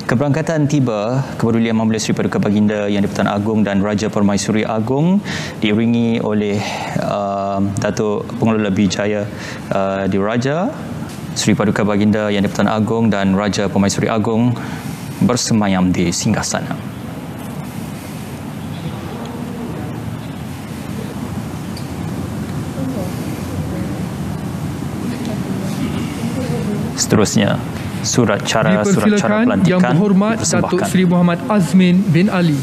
Keberangkatan tiba Kepedulian Mahmula Seri Paduka Baginda Yang di-Pertuan Agong dan Raja Permaisuri Agong diiringi oleh Datuk Pengelola Bijaya Diraja Seri Paduka Baginda Yang di-Pertuan Agong dan Raja Permaisuri Agong bersemayam di singgasana. Seterusnya, surat cara pelantikan Yang Berhormat Datuk Seri Muhammad Azmin bin Ali.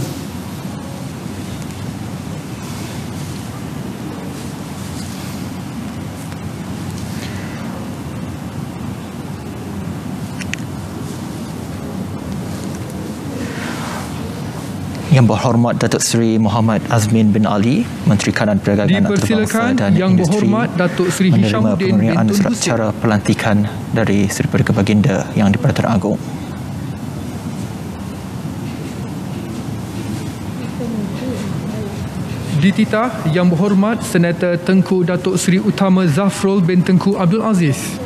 Yang Berhormat Datuk Seri Muhammad Azmin bin Ali, Menteri Kanan Perdagangan Antarabangsa dan Yang Industri, Berhormat Datuk Seri menerima Hishamuddin pemberian bin Tun surat Hussein. cara pelantikan dari Seri Paduka Baginda Yang di-Pertuan Agong. Dititah Yang Berhormat Senator Tengku Datuk Seri Utama Zafrul bin Tengku Abdul Aziz.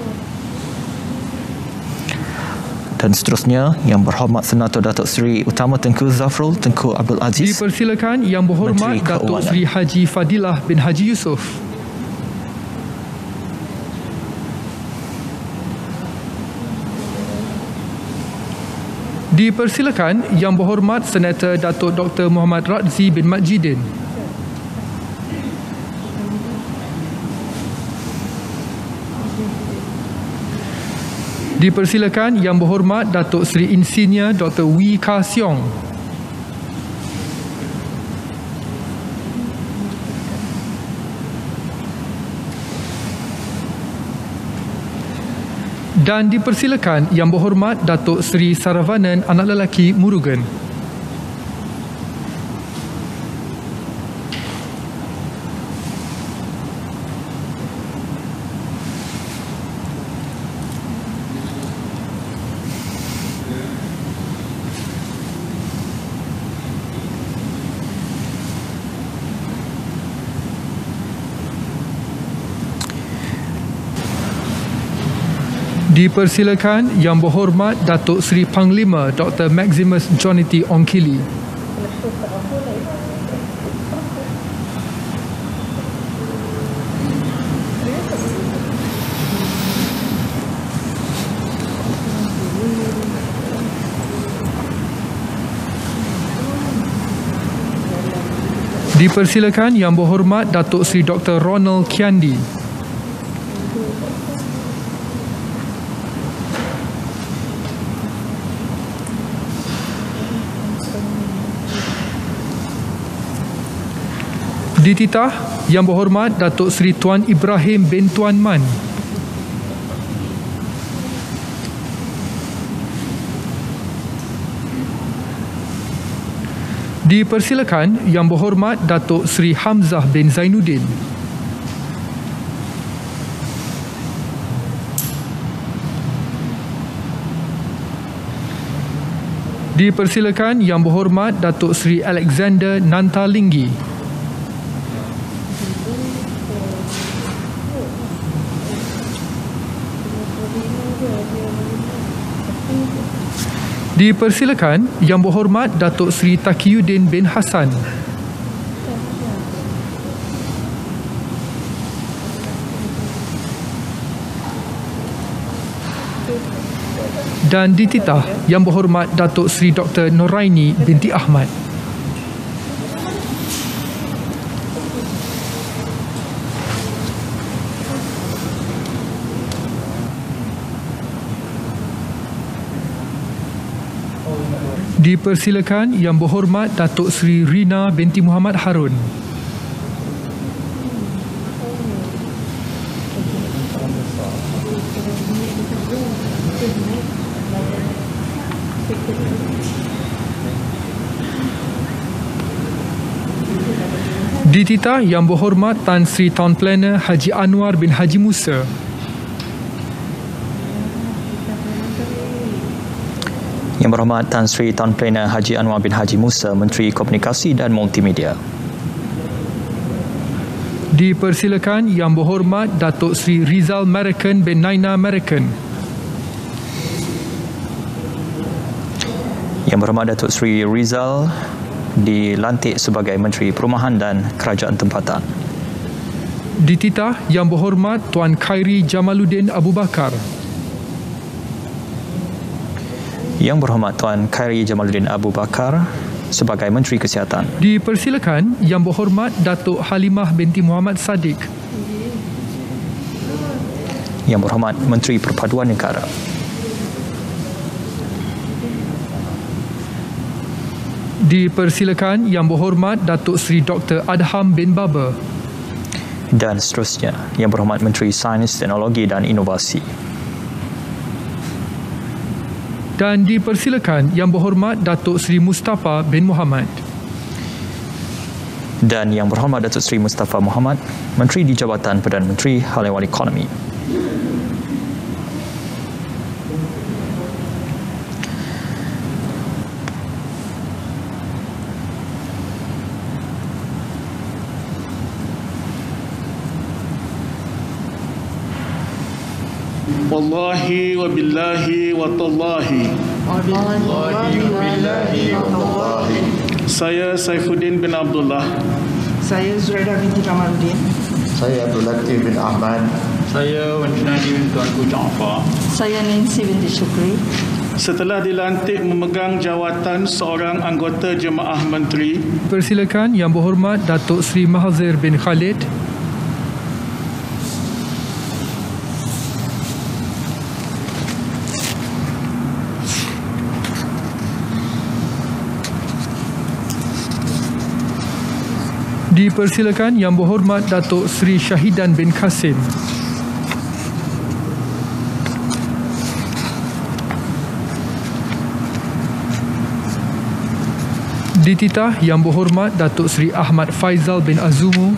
Dan seterusnya, Yang Berhormat Senator Datuk Seri Utama Tengku Zafrul Tengku Abdul Aziz, Dipersilakan Yang Berhormat Menteri Datuk Keuangan. Seri Haji Fadilah bin Haji Yusof. Dipersilakan Yang Berhormat Senator Datuk Dr. Muhammad Radzi bin Majidin. Dipersilakan Yang Berhormat Datuk Seri Insinyur Dr. Wee Ka Siong. Dan dipersilakan Yang Berhormat Datuk Seri Saravanan Anak Lelaki Murugan. Dipersilakan Yang Berhormat Datuk Seri Panglima Dr. Maximus Johnity Onkili. Dipersilakan Yang Berhormat Datuk Seri Dr. Ronald Kiandi. Dititah Yang Berhormat Datuk Seri Tuan Ibrahim bin Tuan Man. Dipersilakan Yang Berhormat Datuk Seri Hamzah bin Zainuddin. Dipersilakan Yang Berhormat Datuk Seri Alexander Nantalinggi. Dipersilakan Yang Berhormat Datuk Seri Taqiyuddin bin Hassan. Dan dititah Yang Berhormat Datuk Seri Dr. Noraini binti Ahmad. Dipersilakan Yang Berhormat Datuk Seri Rina binti Muhammad Harun. Dititah Yang Berhormat Tan Sri Town Planner Haji Anwar bin Haji Musa. Yang Berhormat Tan Sri Town Planner Haji Anwar bin Haji Musa, Menteri Komunikasi dan Multimedia. Dipersilakan Yang Berhormat Datuk Seri Rizal Marakan bin Naina Marakan. Yang Berhormat Datuk Seri Rizal dilantik sebagai Menteri Perumahan dan Kerajaan Tempatan. Dititah Yang Berhormat Tuan Khairi Jamaluddin Abu Bakar. Yang Berhormat Tuan Khairi Jamaluddin Abu Bakar sebagai Menteri Kesihatan. Dipersilakan Yang Berhormat Datuk Halimah binti Muhammad Sadiq. Yang Berhormat Menteri Perpaduan Negara. Dipersilakan Yang Berhormat Datuk Seri Dr. Adham bin Baba. Dan seterusnya, Yang Berhormat Menteri Sains, Teknologi dan Inovasi. Dan dipersilakan Yang Berhormat Datuk Seri Mustafa bin Muhammad. Dan Yang Berhormat Datuk Seri Mustafa Muhammad, Menteri di Jabatan Perdana Menteri Hal Ehwal Ekonomi. Wallahi wa billahi wa tallahi. Saya Saifuddin bin Abdullah. Saya Zuraida binti Kamaluddin. Saya Abdul Latif bin Ahmad. Saya Wan Junadi bin Tuanku Jaafar. Saya Nancy binti Syukri. Setelah dilantik memegang jawatan seorang anggota Jemaah Menteri, Persilakan Yang Berhormat Datuk Seri Mahazir bin Khalid. Dipersilakan Yang Berhormat Datuk Seri Syahidan bin Kasim. Dititah Yang Berhormat Datuk Seri Ahmad Faizal bin Azumu.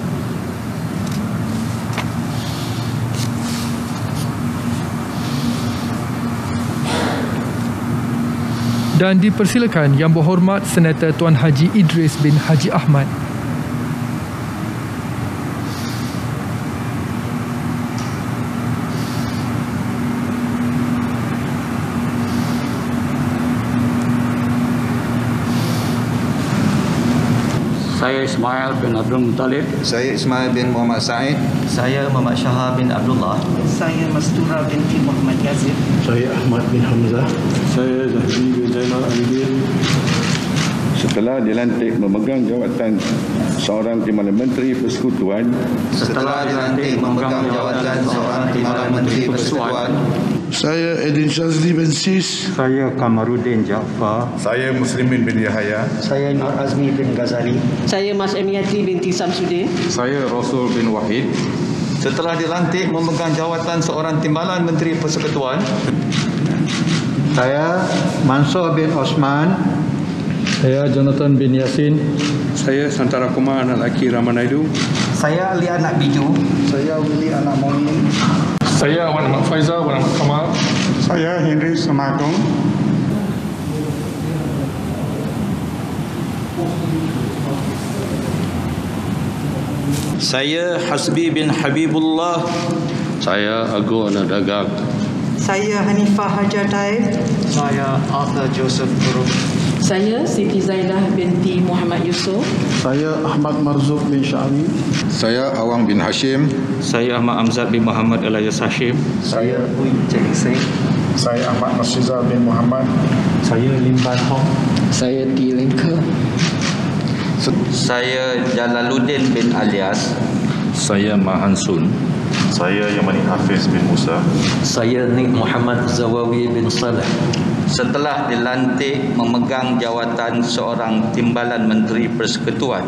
Dan dipersilakan Yang Berhormat Senator Tuan Haji Idris bin Haji Ahmad. Saya Ismail bin Abdul Muttalib. Saya Ismail bin Muhammad Said. Saya Muhammad Syahar bin Abdullah. Saya Mastura binti Muhammad Yazid. Saya Ahmad bin Hamzah. Saya Zahri bin Zainal Abidin. Setelah dilantik memegang jawatan seorang Timbalan Menteri Persekutuan. Setelah dilantik memegang jawatan seorang Timbalan Menteri Persekutuan. Saya Edin Shazli bin Sis. Saya Kamaruddin Jaafar. Saya Muslimin bin Yahya. Saya Nur Azmi bin Ghazali. Saya Mas Emiati binti Samsudin. Saya Rasul bin Wahid. Setelah dilantik memegang jawatan seorang Timbalan Menteri Persekutuan. Saya Mansur bin Osman. Saya Jonathan bin Yasin. Saya Santara Kumar anak lelaki Ramanaidu. Saya Ali anak Biju. Saya Willy anak Momin. Saya Wan Ahmad Faizal, Wan Ahmad Kamal. Saya Henry Semakong. Saya Hasbi bin Habibullah. Saya Agung anak Dagak. Saya Hanifah Hajar Taib. Saya Arthur Joseph Buruk. Saya Siti Zaidah binti Muhammad Yusof. Saya Ahmad Marzuk bin Syari. Saya Awang bin Hashim. Saya Ahmad Amzad bin Muhammad Elias Hashim. Saya Ui Cik Singh. Saya Ahmad Masyiza bin Muhammad. Saya Lim Ban Hong. Saya T. Linker. Saya Jalaluddin bin Alias. Saya Mahan Sun. Saya Yamani Hafiz bin Musa. Saya Nik Muhammad Zawawi bin Saleh. Setelah dilantik memegang jawatan seorang Timbalan Menteri Persekutuan,